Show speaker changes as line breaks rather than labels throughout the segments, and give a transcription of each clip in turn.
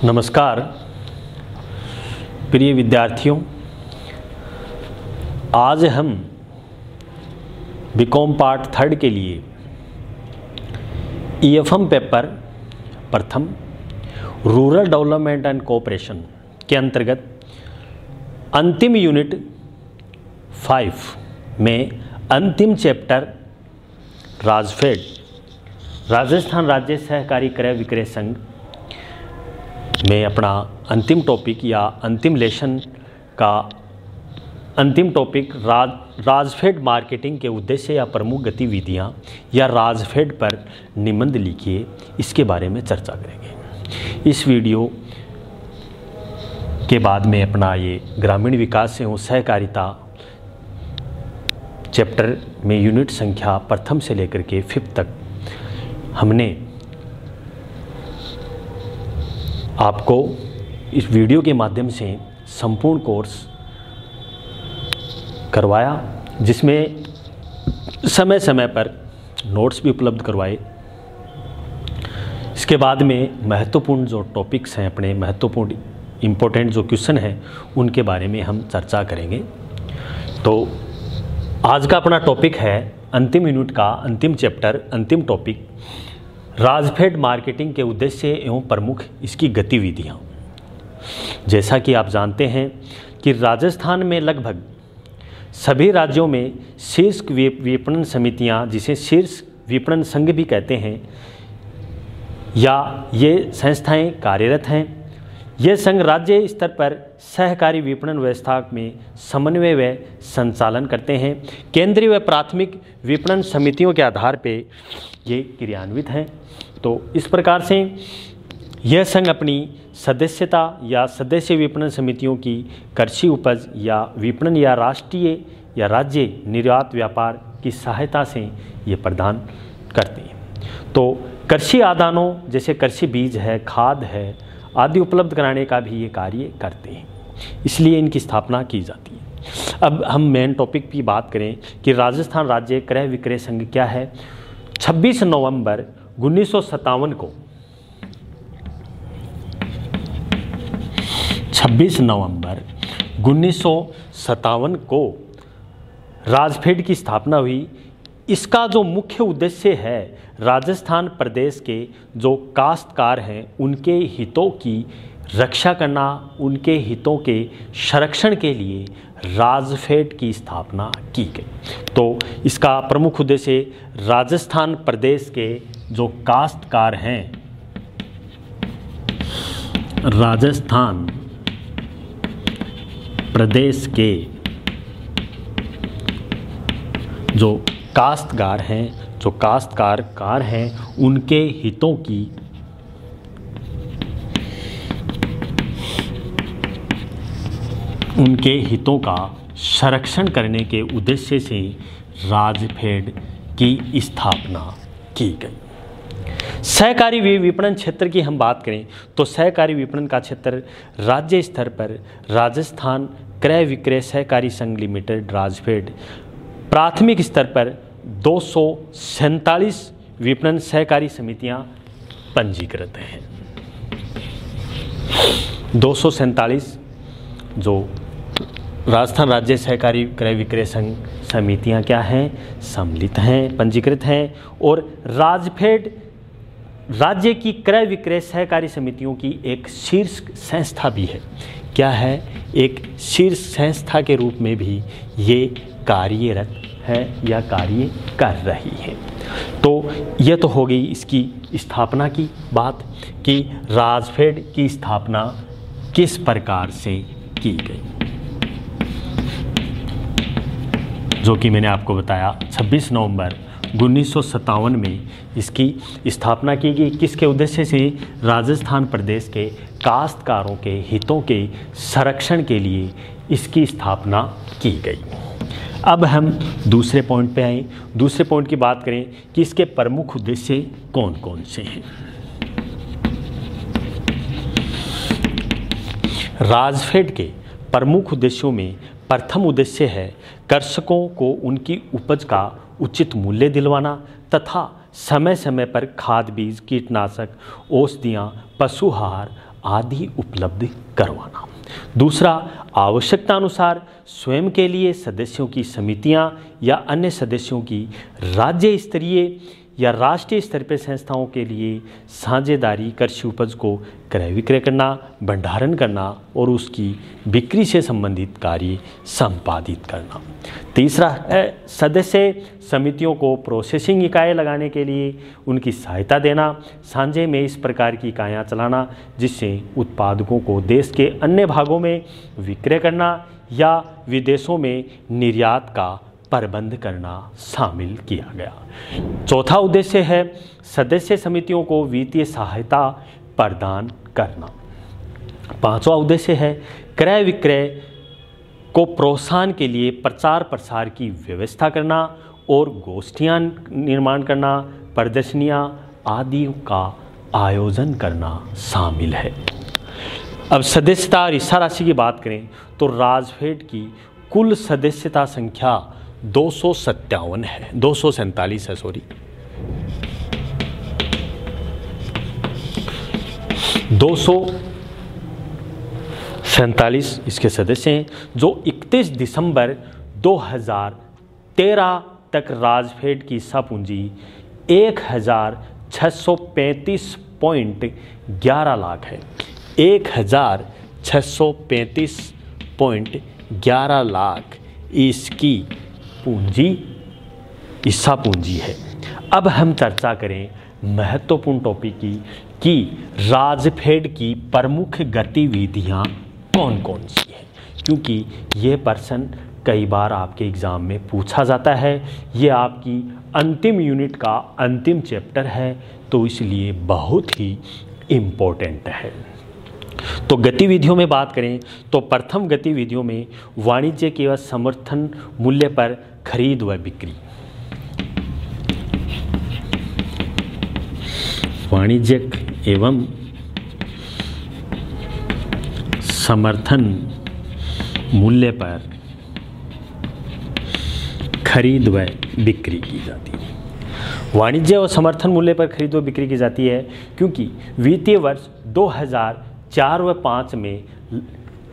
नमस्कार प्रिय विद्यार्थियों, आज हम बीकॉम पार्ट 3 के लिए ईएफएम पेपर प्रथम रूरल डेवलपमेंट एंड कोऑपरेशन के अंतर्गत अंतिम यूनिट 5 में अंतिम चैप्टर राजफेड राजस्थान राज्य सहकारी क्रय विक्रय संघ में अपना अंतिम टॉपिक या अंतिम लेसन का अंतिम टॉपिक राजफेड मार्केटिंग के उद्देश्य या प्रमुख गतिविधियां या राजफेड पर निबंध लिखिए, इसके बारे में चर्चा करेंगे। इस वीडियो के बाद में अपना ये ग्रामीण विकास एवं सहकारिता चैप्टर में यूनिट संख्या प्रथम से लेकर के 5 तक हमने आपको इस वीडियो के माध्यम से संपूर्ण कोर्स करवाया, जिसमें समय समय पर नोट्स भी उपलब्ध करवाए। इसके बाद में महत्वपूर्ण जो टॉपिक्स हैं, अपने महत्वपूर्ण इम्पोर्टेंट जो क्वेश्चन हैं, उनके बारे में हम चर्चा करेंगे। तो आज का अपना टॉपिक है अंतिम यूनिट का अंतिम चैप्टर, अंतिम टॉपिक राजफेड मार्केटिंग के उद्देश्य एवं प्रमुख इसकी गतिविधियां। जैसा कि आप जानते हैं कि राजस्थान में लगभग सभी राज्यों में शीर्ष विपणन समितियां, जिसे शीर्ष विपणन संघ भी कहते हैं, या ये संस्थाएं कार्यरत हैं। ये संघ राज्य स्तर पर सहकारी विपणन व्यवस्था में समन्वय व संचालन करते हैं। केंद्रीय व प्राथमिक विपणन समितियों के आधार पे ये क्रियान्वित हैं। तो इस प्रकार से यह संघ अपनी सदस्यता या सदस्य विपणन समितियों की कृषि उपज या विपणन या राष्ट्रीय या राज्य निर्यात व्यापार की सहायता से ये प्रदान करते हैं। तो कृषि आदानों जैसे कृषि बीज है, खाद है आदि उपलब्ध कराने का भी ये कार्य करते हैं, इसलिए इनकी स्थापना की जाती है। अब हम मेन टॉपिक की बात करें कि राजस्थान राज्य क्रय विक्रय संघ क्या है। 26 नवंबर 1957 को 26 नवंबर 1957 को राजफेड की स्थापना हुई। इसका जो मुख्य उद्देश्य है, राजस्थान प्रदेश के जो काश्तकार हैं उनके हितों की रक्षा करना, उनके हितों के संरक्षण के लिए राजफेड की स्थापना की गई। तो इसका प्रमुख उद्देश्य राजस्थान प्रदेश के जो काश्तकार हैं, राजस्थान प्रदेश के जो काश्तकार हैं, उनके हितों की का संरक्षण करने के उद्देश्य से राजफेड की स्थापना की गई। सहकारी विपणन क्षेत्र की हम बात करें तो सहकारी विपणन का क्षेत्र राज्य स्तर पर राजस्थान क्रय विक्रय सहकारी संघ लिमिटेड राजफेड प्राथमिक स्तर पर 247 विपणन सहकारी समितियां पंजीकृत हैं। 247 जो राजस्थान राज्य सहकारी क्रय विक्रय संघ समितियां क्या हैं, सम्मिलित हैं, पंजीकृत हैं। और राजफेड राज्य की क्रय विक्रय सहकारी समितियों की एक शीर्ष संस्था भी है। क्या है? एक शीर्ष संस्था के रूप में भी ये कार्यरत है या कार्य कर रही है। तो यह तो हो गई इसकी स्थापना की बात कि राजफेड की स्थापना किस प्रकार से की गई, जो कि मैंने आपको बताया 26 नवंबर 1957 में इसकी स्थापना की गई। किसके उद्देश्य से? राजस्थान प्रदेश के काश्तकारों के हितों के संरक्षण के लिए इसकी स्थापना की गई। अब हम दूसरे पॉइंट पे आए। दूसरे पॉइंट की बात करें कि इसके प्रमुख उद्देश्य कौन कौन से हैं। राजफेड के प्रमुख उद्देश्यों में प्रथम उद्देश्य है कृषकों को उनकी उपज का उचित मूल्य दिलवाना तथा समय समय पर खाद बीज, कीटनाशक, औषधियाँ, पशु आहार आदि उपलब्ध करवाना। दूसरा, आवश्यकता अनुसार स्वयं के लिए, सदस्यों की समितियां या अन्य सदस्यों की राज्य स्तरीय या राष्ट्रीय स्तर पर संस्थाओं के लिए साझेदारी कृषि उपज को क्रय विक्रय करना, भंडारण करना और उसकी बिक्री से संबंधित कार्य संपादित करना। तीसरा है सदस्य समितियों को प्रोसेसिंग इकाई लगाने के लिए उनकी सहायता देना, साझे में इस प्रकार की इकाइयाँ चलाना जिससे उत्पादकों को देश के अन्य भागों में विक्रय करना या विदेशों में निर्यात का प्रबंध करना शामिल किया गया। चौथा उद्देश्य है सदस्य समितियों को वित्तीय सहायता प्रदान करना। पांचवा उद्देश्य है क्रय विक्रय को प्रोत्साहन के लिए प्रचार प्रसार की व्यवस्था करना और गोष्ठियां निर्माण करना, प्रदर्शनियां आदि का आयोजन करना शामिल है। अब सदस्यता और हिस्सा राशि की बात करें तो राजफेड की कुल सदस्यता संख्या 247 है, 247 है, सॉरी 247 इसके सदस्य हैं जो 31 दिसंबर 2013 तक राजफेड की हिस्सा पूंजी 1635.11 लाख है। 1635.11 लाख इसकी पूंजी हिस्सा पूंजी है। अब हम चर्चा करें महत्वपूर्ण टॉपिक की कि राजफेड की प्रमुख गतिविधियां कौन कौन सी हैं, क्योंकि ये प्रश्न कई बार आपके एग्ज़ाम में पूछा जाता है। ये आपकी अंतिम यूनिट का अंतिम चैप्टर है, तो इसलिए बहुत ही इम्पोर्टेंट है। तो गतिविधियों में बात करें तो प्रथम गतिविधियों में वाणिज्यिक एवं समर्थन मूल्य पर खरीद व बिक्री। वाणिज्यिक एवं समर्थन मूल्य पर खरीद व बिक्री की जाती है। वाणिज्य और समर्थन मूल्य पर खरीद व बिक्री की जाती है क्योंकि वित्तीय वर्ष 2004 व 5 में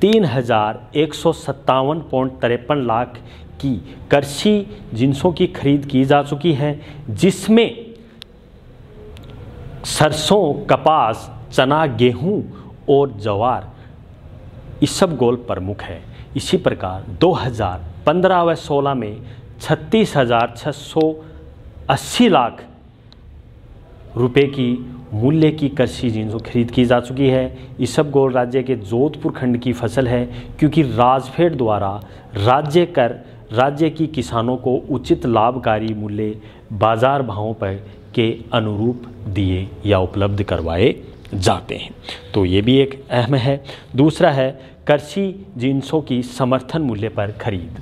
3157.53 लाख की कृषि जिन्सों की खरीद की जा चुकी है, जिसमें सरसों, कपास, चना, गेहूं और ज्वार इसबगोल प्रमुख है। इसी प्रकार 2015 व 16 में 36,680 लाख रुपए की मूल्य की कृषि जिन्सों खरीद की जा चुकी है। इसबगोल राज्य के जोधपुर खंड की फसल है क्योंकि राजफेड द्वारा राज्य की किसानों को उचित लाभकारी मूल्य बाजार भावों पर के अनुरूप दिए या उपलब्ध करवाए जाते हैं। तो ये भी एक अहम है। दूसरा है कृषि जिन्सों की समर्थन मूल्य पर खरीद।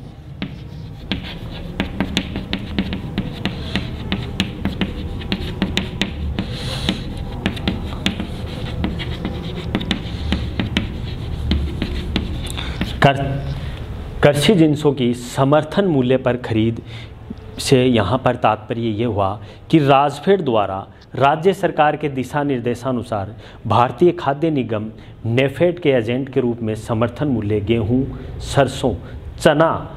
कृषि जिन्सों की समर्थन मूल्य पर खरीद से यहाँ पर तात्पर्य ये हुआ कि राजफेड द्वारा राज्य सरकार के दिशा निर्देशानुसार भारतीय खाद्य निगम नेफेड के एजेंट के रूप में समर्थन मूल्य गेहूं, सरसों, चना,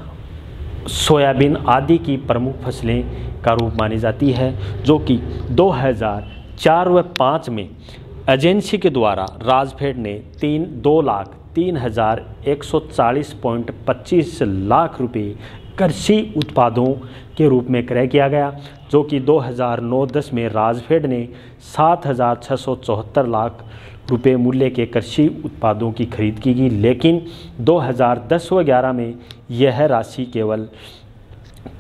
सोयाबीन आदि की प्रमुख फसलें का रूप मानी जाती है, जो कि 2004 व 5 में एजेंसी के द्वारा राजफेड ने 2,03,140.25 लाख रुपए कृषि उत्पादों के रूप में क्रय किया गया, जो कि 2009-10 में राजफेड ने 7,674 लाख रुपए मूल्य के कृषि उत्पादों की खरीद की गई। लेकिन 2010 व 11 में यह राशि केवल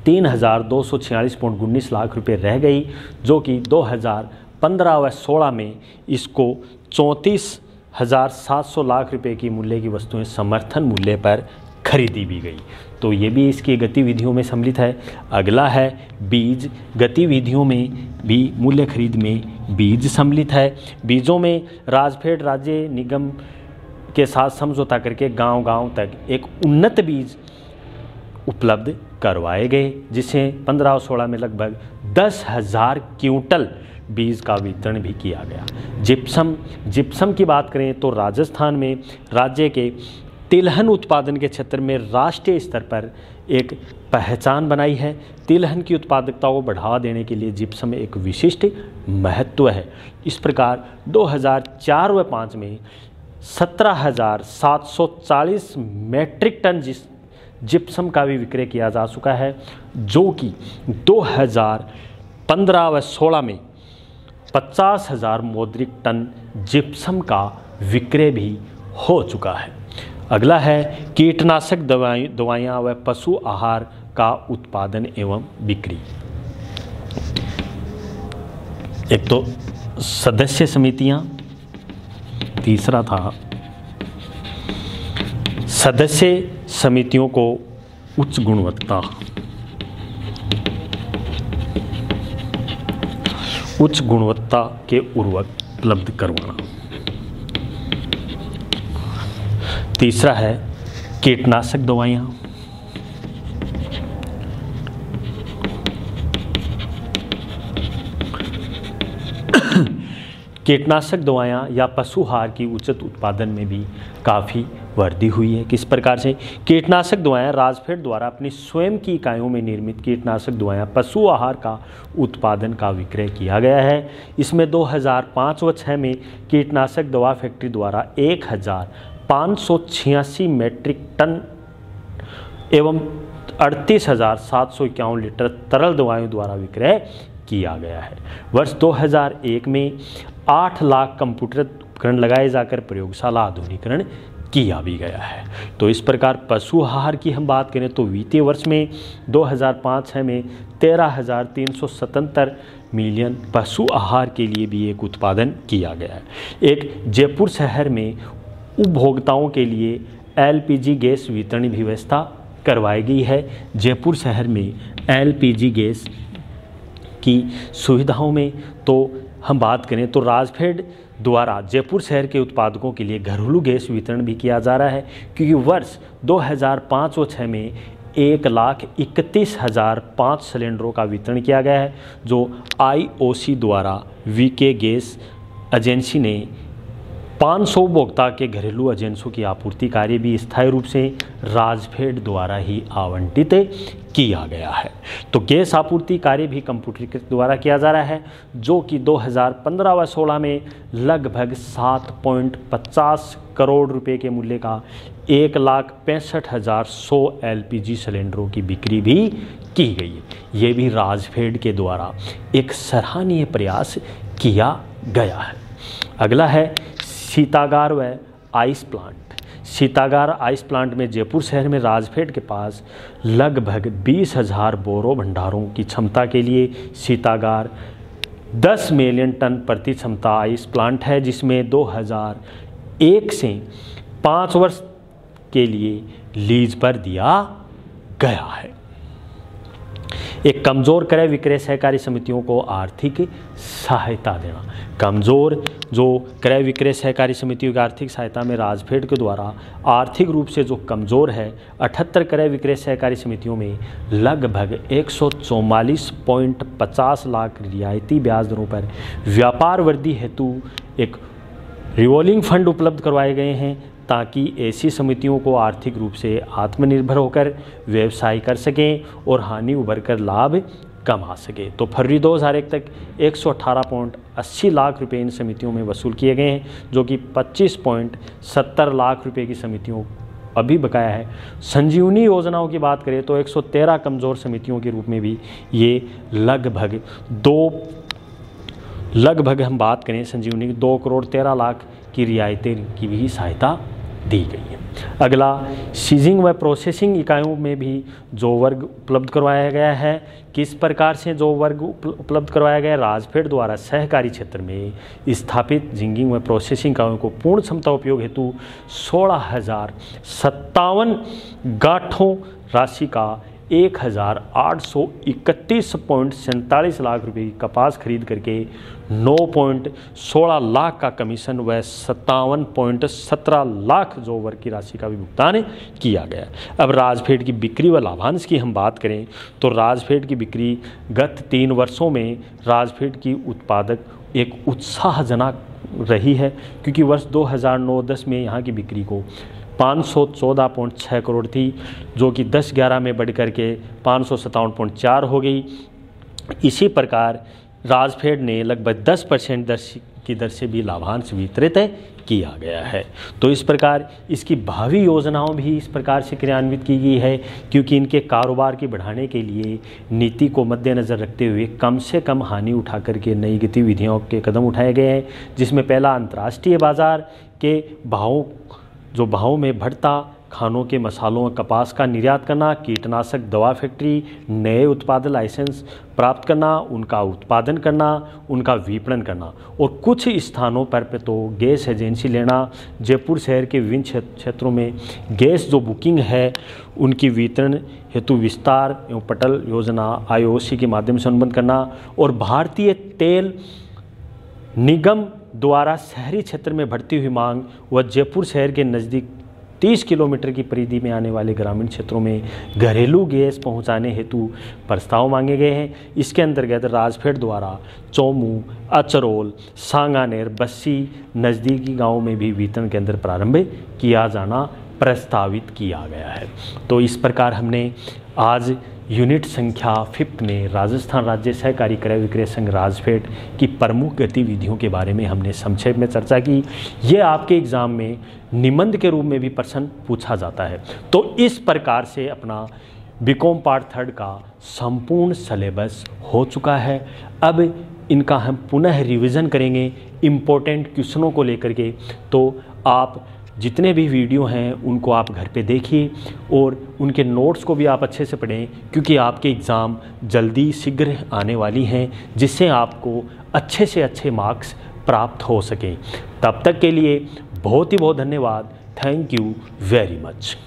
3,246.19 लाख रुपए रह गई, जो कि 2015 व 16 में इसको 34,700 लाख रुपए की मूल्य की वस्तुएं समर्थन मूल्य पर खरीदी भी गई। तो ये भी इसकी गतिविधियों में सम्मिलित है। अगला है बीज। गतिविधियों में भी मूल्य खरीद में बीज सम्मिलित है। बीजों में राजफेड राज्य निगम के साथ समझौता करके गांव-गांव तक एक उन्नत बीज उपलब्ध करवाए गए, जिसे 15 और 16 में लगभग 10,000 क्विंटल बीज का वितरण भी किया गया। जिप्सम की बात करें तो राजस्थान में राज्य के तिलहन उत्पादन के क्षेत्र में राष्ट्रीय स्तर पर एक पहचान बनाई है। तिलहन की उत्पादकता को बढ़ावा देने के लिए जिप्सम एक विशिष्ट महत्व है। इस प्रकार 2004 व 5 में 17,740 मैट्रिक टन जिप्सम का भी विक्रय किया जा चुका है, जो कि 2015 व 16 में 50,000 मौद्रिक टन जिप्सम का विक्रय भी हो चुका है। अगला है कीटनाशक दवाइयाँ व पशु आहार का उत्पादन एवं बिक्री। एक तो सदस्य समितियाँ, तीसरा था सदस्य समितियों को उच्च गुणवत्ता के उर्वरक उपलब्ध करवाना। तीसरा है कीटनाशक दवाइयाँ। कीटनाशक दवाइयाँ या पशुहार की उचित उत्पादन में भी काफ़ी वृद्धि हुई है। किस प्रकार से? कीटनाशक दवाएं राजफेड द्वारा अपनी स्वयं की इकाइयों में निर्मित कीटनाशक दवाएं पशु आहार का उत्पादन का विक्रय किया गया है। इसमें 2005 व 6 में कीटनाशक दवा फैक्ट्री द्वारा 1,586 मैट्रिक टन एवं 38,751 लीटर तरल दवाओं द्वारा विक्रय किया गया है। वर्ष 2001 में 8 लाख कंप्यूटर उपकरण लगाए जाकर प्रयोगशाला आधुनिकीकरण किया भी गया है। तो इस प्रकार पशु आहार की हम बात करें तो वित्तीय वर्ष में 2005-6 में 13,377 मिलियन पशु आहार के लिए भी एक उत्पादन किया गया है। एक जयपुर शहर में उपभोक्ताओं के लिए LPG गैस वितरण की व्यवस्था करवाई गई है। जयपुर शहर में LPG गैस की सुविधाओं में तो हम बात करें तो राजफेड द्वारा जयपुर शहर के उत्पादकों के लिए घरेलू गैस वितरण भी किया जा रहा है, क्योंकि वर्ष 2005 व 6 में 1,31,005 सिलेंडरों का वितरण किया गया है, जो IOC द्वारा VK गैस एजेंसी ने 500 उपभोक्ता के घरेलू एजेंसियों की आपूर्ति कार्य भी स्थायी रूप से राजफेड द्वारा ही आवंटित किया गया है। तो गैस आपूर्ति कार्य भी कंप्यूटरीकृत द्वारा किया जा रहा है, जो कि 2015 व 16 में लगभग 7.50 करोड़ रुपए के मूल्य का 1,65,100 LPG सिलेंडरों की बिक्री भी की गई है। ये भी राजफेड के द्वारा एक सराहनीय प्रयास किया गया है। अगला है शीतागार व आइस प्लांट। शीतागार आइस प्लांट में जयपुर शहर में राजफेड के पास लगभग 20,000 बोरो भंडारों की क्षमता के लिए शीतागार 10 मिलियन टन प्रति क्षमता आइस प्लांट है, जिसमें 2001 से 5 वर्ष के लिए लीज पर दिया गया है। एक कमज़ोर क्रय विक्रय सहकारी समितियों को आर्थिक सहायता देना। कमज़ोर जो क्रय विक्रय सहकारी समितियों की आर्थिक सहायता में राजफेड के द्वारा आर्थिक रूप से जो कमज़ोर है, 78 क्रय विक्रय सहकारी समितियों में लगभग 144.50 लाख रियायती ब्याज दरों पर व्यापार वृद्धि हेतु एक रिवॉल्विंग फंड उपलब्ध करवाए गए हैं, ताकि ऐसी समितियों को आर्थिक रूप से आत्मनिर्भर होकर व्यवसाय कर सकें और हानि उभर कर लाभ कमा सके। तो फरवरी 2001 तक 118.80 लाख रुपए इन समितियों में वसूल किए गए हैं, जो कि 25.70 लाख रुपए की समितियों अभी बकाया है। संजीवनी योजनाओं की बात करें तो 113 कमज़ोर समितियों के रूप में भी ये लगभग हम बात करें संजीवनी की 2,13,00,000 की रियायतें की भी सहायता दी गई है। अगला सीजिंग व प्रोसेसिंग इकाइयों में भी जो वर्ग उपलब्ध करवाया गया है। किस प्रकार से जो वर्ग उपलब्ध करवाया गया है? राजफेड द्वारा सहकारी क्षेत्र में स्थापित जिंगिंग व प्रोसेसिंग इकाइयों को पूर्ण क्षमता उपयोग हेतु 16,057 गांठों राशि का 1831.47 लाख रुपए की कपास खरीद करके 9.16 लाख का कमीशन व 57.17 लाख जोवर की राशि का भी भुगतान किया गया। अब राजफेड की बिक्री व लाभांश की हम बात करें तो राजफेड की बिक्री गत 3 वर्षों में राजफेड की उत्पादक एक उत्साहजनक रही है, क्योंकि वर्ष 2009-10 में यहाँ की बिक्री को 514.6 करोड़ थी, जो कि 10-11 में बढ़ करके 557.4 हो गई। इसी प्रकार राजफेड ने लगभग 10% की दर से भी लाभांश वितरित किया गया है। तो इस प्रकार इसकी भावी योजनाओं भी इस प्रकार से क्रियान्वित की गई है, क्योंकि इनके कारोबार की बढ़ाने के लिए नीति को मद्देनज़र रखते हुए कम से कम हानि उठा करके नई गतिविधियों के कदम उठाए गए हैं, जिसमें पहला अंतर्राष्ट्रीय बाजार के भावों में बढ़ता, खानों के मसालों कपास का निर्यात करना, कीटनाशक दवा फैक्ट्री, नए उत्पादन लाइसेंस प्राप्त करना, उनका उत्पादन करना, उनका विपणन करना, और कुछ स्थानों पर तो गैस एजेंसी लेना, जयपुर शहर के विभिन्न क्षेत्रों में गैस जो बुकिंग है उनकी वितरण हेतु विस्तार एवं पटल योजना IOC के माध्यम से अनुबंध करना, और भारतीय तेल निगम द्वारा शहरी क्षेत्र में बढ़ती हुई मांग व जयपुर शहर के नज़दीक 30 किलोमीटर की परिधि में आने वाले ग्रामीण क्षेत्रों में घरेलू गैस पहुंचाने हेतु प्रस्ताव मांगे गए हैं। इसके अंतर्गत राजफेड द्वारा चौमू, अचरोल, सांगानेर, बस्सी नज़दीकी गांवों में भी वितरण केंद्र प्रारंभ किया जाना प्रस्तावित किया गया है। तो इस प्रकार हमने आज यूनिट संख्या 5 में राजस्थान राज्य सहकारी क्रय विक्रय संघ राजफेड की प्रमुख गतिविधियों के बारे में हमने संक्षेप में चर्चा की। ये आपके एग्ज़ाम में निबंध के रूप में भी प्रश्न पूछा जाता है। तो इस प्रकार से अपना बीकॉम पार्ट 3 का संपूर्ण सिलेबस हो चुका है। अब इनका हम पुनः रिवीजन करेंगे इम्पोर्टेंट क्वेश्चनों को लेकर के। तो आप जितने भी वीडियो हैं उनको आप घर पे देखिए और उनके नोट्स को भी आप अच्छे से पढ़ें, क्योंकि आपके एग्ज़ाम जल्दी शीघ्र आने वाली हैं, जिससे आपको अच्छे से अच्छे मार्क्स प्राप्त हो सकें। तब तक के लिए बहुत ही बहुत धन्यवाद। Thank you very much.